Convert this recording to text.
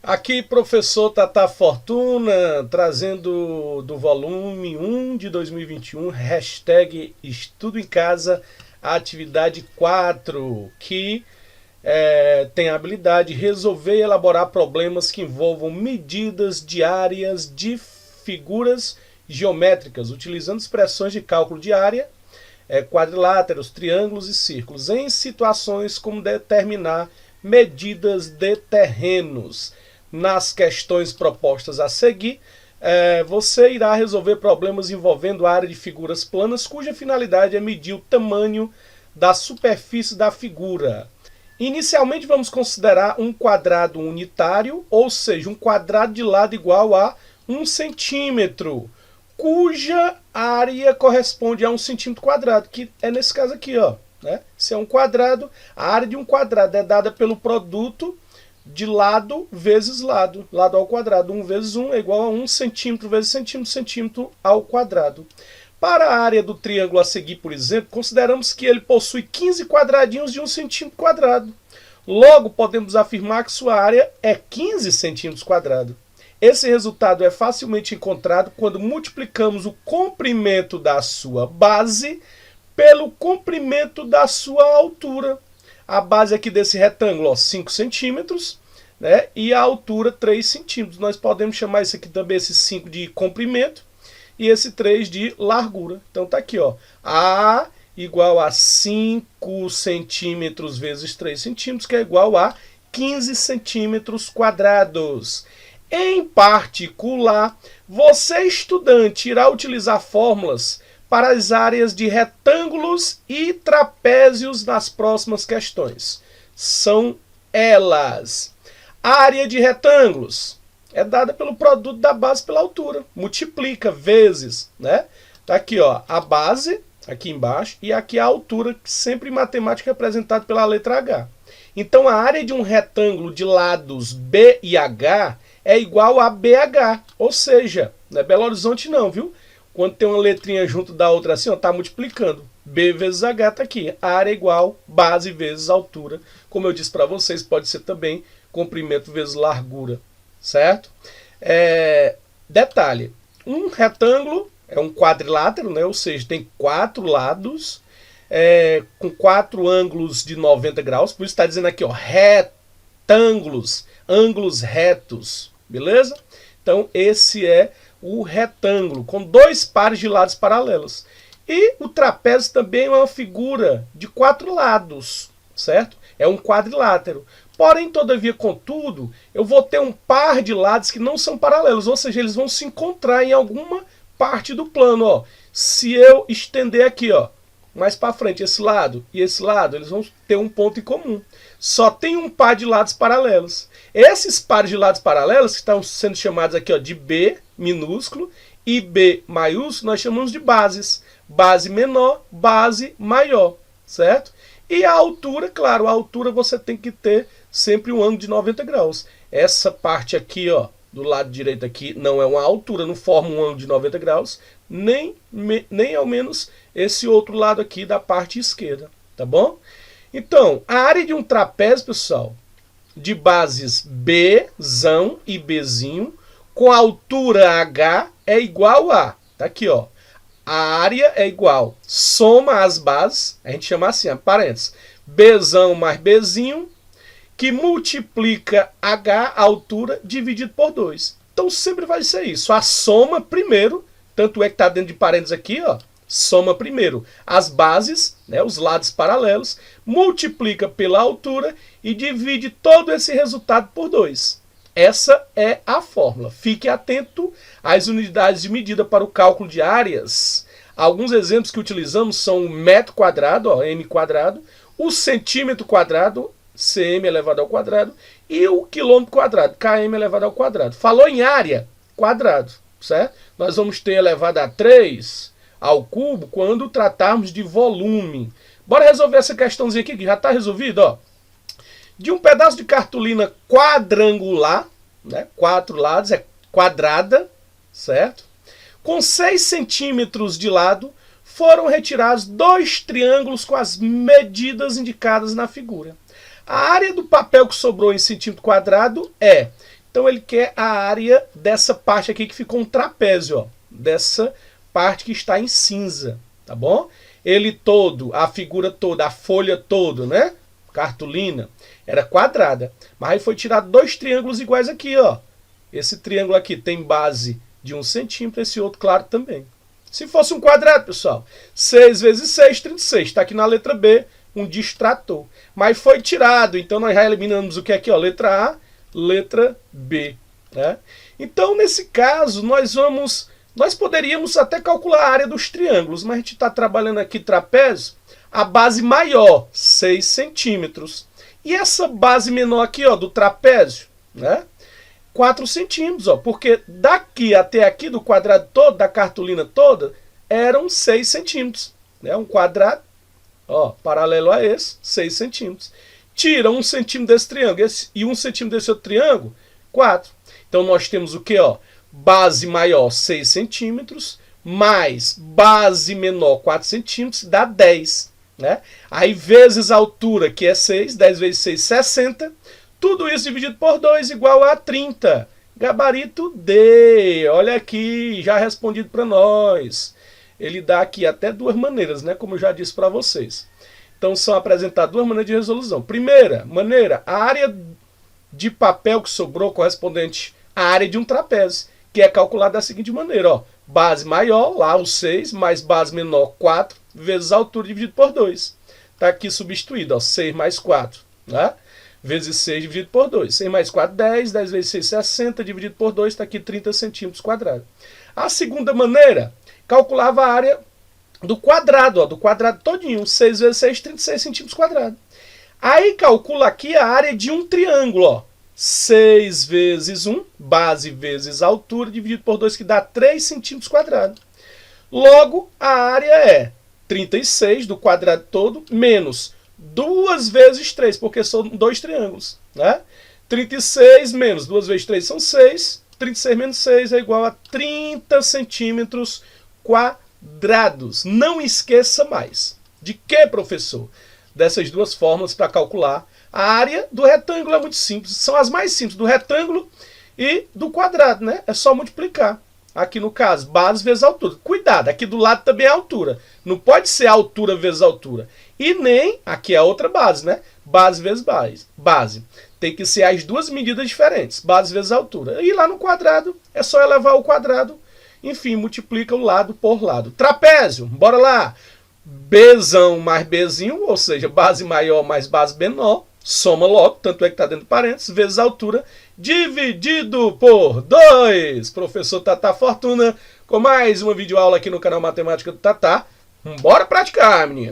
Aqui, professor Tata Fortuna, trazendo do volume 1 de 2021, hashtag Estudo em Casa, atividade 4, que tem a habilidade de resolver e elaborar problemas que envolvam medidas diárias de figuras geométricas, utilizando expressões de cálculo de área, quadriláteros, triângulos e círculos, em situações como determinar medidas de terrenos. Nas questões propostas a seguir, você irá resolver problemas envolvendo a área de figuras planas, cuja finalidade é medir o tamanho da superfície da figura. Inicialmente vamos considerar um quadrado unitário, ou seja, um quadrado de lado igual a 1 centímetro, cuja área corresponde a 1 centímetro quadrado, que é nesse caso aqui, ó, né? Se é um quadrado, a área de um quadrado é dada pelo produto de lado vezes lado, lado ao quadrado. 1 vezes 1 é igual a 1 centímetro vezes centímetro, centímetro ao quadrado. Para a área do triângulo a seguir, por exemplo, consideramos que ele possui 15 quadradinhos de 1 centímetro quadrado. Logo, podemos afirmar que sua área é 15 centímetros quadrados. Esse resultado é facilmente encontrado quando multiplicamos o comprimento da sua base pelo comprimento da sua altura. A base aqui desse retângulo, ó, 5 centímetros, né? E a altura 3 centímetros. Nós podemos chamar isso aqui também, esse 5 de comprimento e esse 3 de largura. Então tá aqui, ó, A igual a 5 centímetros vezes 3 centímetros, que é igual a 15 centímetros quadrados. Em particular, você, estudante, irá utilizar fórmulas para as áreas de retângulos e trapézios nas próximas questões. São elas: a área de retângulos é dada pelo produto da base pela altura. Multiplica vezes, né? Tá aqui, ó, a base, aqui embaixo, e aqui a altura, que sempre em matemática é representada pela letra H. Então, a área de um retângulo de lados B e H é igual a BH. Ou seja, não é Belo Horizonte não, viu? Quando tem uma letrinha junto da outra assim, ó, tá multiplicando. B vezes H tá aqui. A área é igual base vezes altura. Como eu disse para vocês, pode ser também comprimento vezes largura. Certo? Detalhe. Um retângulo é um quadrilátero, né? Ou seja, tem 4 lados, com 4 ângulos de 90 graus. Por isso está dizendo aqui, ó, retângulos, ângulos retos. Beleza? Então, esse é o retângulo, com 2 pares de lados paralelos. E o trapézio também é uma figura de 4 lados, certo? É um quadrilátero. Porém, todavia, contudo, eu vou ter um par de lados que não são paralelos, ou seja, eles vão se encontrar em alguma parte do plano. Ó. Se eu estender aqui, ó, mais para frente, esse lado e esse lado, eles vão ter um ponto em comum. Só tem um par de lados paralelos. Esses pares de lados paralelos, que estão sendo chamados aqui, ó, de B minúsculo e B maiúsculo, nós chamamos de bases. Base menor, base maior, certo? E a altura, claro, a altura você tem que ter sempre um ângulo de 90 graus. Essa parte aqui, ó, do lado direito aqui, não é uma altura, não forma um ângulo de 90 graus, nem ao menos esse outro lado aqui da parte esquerda, tá bom? Então, a área de um trapézio, pessoal, de bases Bzão e Bzinho, com altura H é igual a, tá aqui, ó, a área é igual, soma as bases, a gente chama assim, parênteses, Bzão mais Bzinho, que multiplica H, a altura, dividido por 2. Então sempre vai ser isso, a soma primeiro, tanto é que está dentro de parênteses aqui, ó, soma primeiro as bases, né, os lados paralelos, multiplica pela altura e divide todo esse resultado por 2. Essa é a fórmula. Fique atento às unidades de medida para o cálculo de áreas. Alguns exemplos que utilizamos são o metro quadrado, ó, m quadrado, o centímetro quadrado, cm elevado ao quadrado, e o quilômetro quadrado, km elevado ao quadrado. Falou em área, quadrado, certo? Nós vamos ter elevado a 3 ao cubo quando tratarmos de volume. Bora resolver essa questãozinha aqui, que já está resolvida, ó. De um pedaço de cartolina quadrangular, né, 4 lados, é quadrada, certo? Com 6 centímetros de lado, foram retirados 2 triângulos com as medidas indicadas na figura. A área do papel que sobrou em centímetro quadrado é Então ele quer a área dessa parte aqui que ficou um trapézio, ó, dessa parte que está em cinza, tá bom? Ele todo, a figura toda, a folha toda, né? Cartolina, era quadrada. Mas aí foi tirado dois triângulos iguais aqui, ó. Esse triângulo aqui tem base de 1 centímetro, esse outro, claro, também. Se fosse um quadrado, pessoal, 6 vezes 6, 36. Está aqui na letra B, um distrator. Mas foi tirado, então nós já eliminamos o que é aqui, ó, letra A, letra B. Né? Então, nesse caso, nós poderíamos até calcular a área dos triângulos, mas a gente está trabalhando aqui trapézio, a base maior, 6 centímetros. E essa base menor aqui, ó, do trapézio, né? 4 centímetros, ó, porque daqui até aqui, do quadrado todo, da cartolina toda, eram 6 centímetros. Né? Um quadrado, ó, paralelo a esse, 6 centímetros. Tira 1 centímetro desse triângulo e 1 centímetro desse outro triângulo, 4. Então nós temos o que, ó? Base maior, 6 centímetros, mais base menor, 4 centímetros, dá 10. Né? Aí vezes a altura, que é 6, 10 vezes 6, 60. Tudo isso dividido por 2 igual a 30. Gabarito D. Olha aqui, já respondido para nós. Ele dá aqui até duas maneiras, né? Como eu já disse para vocês. Então são apresentadas duas maneiras de resolução. Primeira maneira, a área de papel que sobrou correspondente à área de um trapézio, que é calculada da seguinte maneira, ó. Base maior, lá o 6, mais base menor, 4, vezes a altura dividido por 2. Está aqui substituído, ó, 6 mais 4, né? Vezes 6 dividido por 2. 6 mais 4, 10. 10 vezes 6, 60. Dividido por 2, está aqui 30 centímetros quadrados. A segunda maneira, calculava a área do quadrado, ó, do quadrado todinho. 6 vezes 6, 36 centímetros quadrados. Aí calcula aqui a área de um triângulo, ó. 6 vezes 1, base vezes altura, dividido por 2, que dá 3 centímetros quadrados. Logo, a área é 36 do quadrado todo, menos 2 vezes 3, porque são dois triângulos. Né? 36 menos 2 vezes 3 são 6. 36 menos 6 é igual a 30 centímetros quadrados. Não esqueça mais. De que, professor? Dessas duas fórmulas para calcular a área do retângulo. É muito simples. São as mais simples, do retângulo e do quadrado. Né? É só multiplicar. Aqui no caso, base vezes altura. Cuidado, aqui do lado também é altura. Não pode ser altura vezes altura. E nem, aqui é a outra base, né? Base vezes base. Tem que ser as duas medidas diferentes. Base vezes altura. E lá no quadrado, é só elevar o quadrado. Enfim, multiplica o lado por lado. Trapézio, bora lá. Bzão mais Bzinho, ou seja, base maior mais base menor. Soma logo, tanto é que está dentro de parênteses, vezes a altura, dividido por 2. Professor Tata Fortuna, com mais uma videoaula aqui no canal Matemática do Tata. Bora praticar, menino!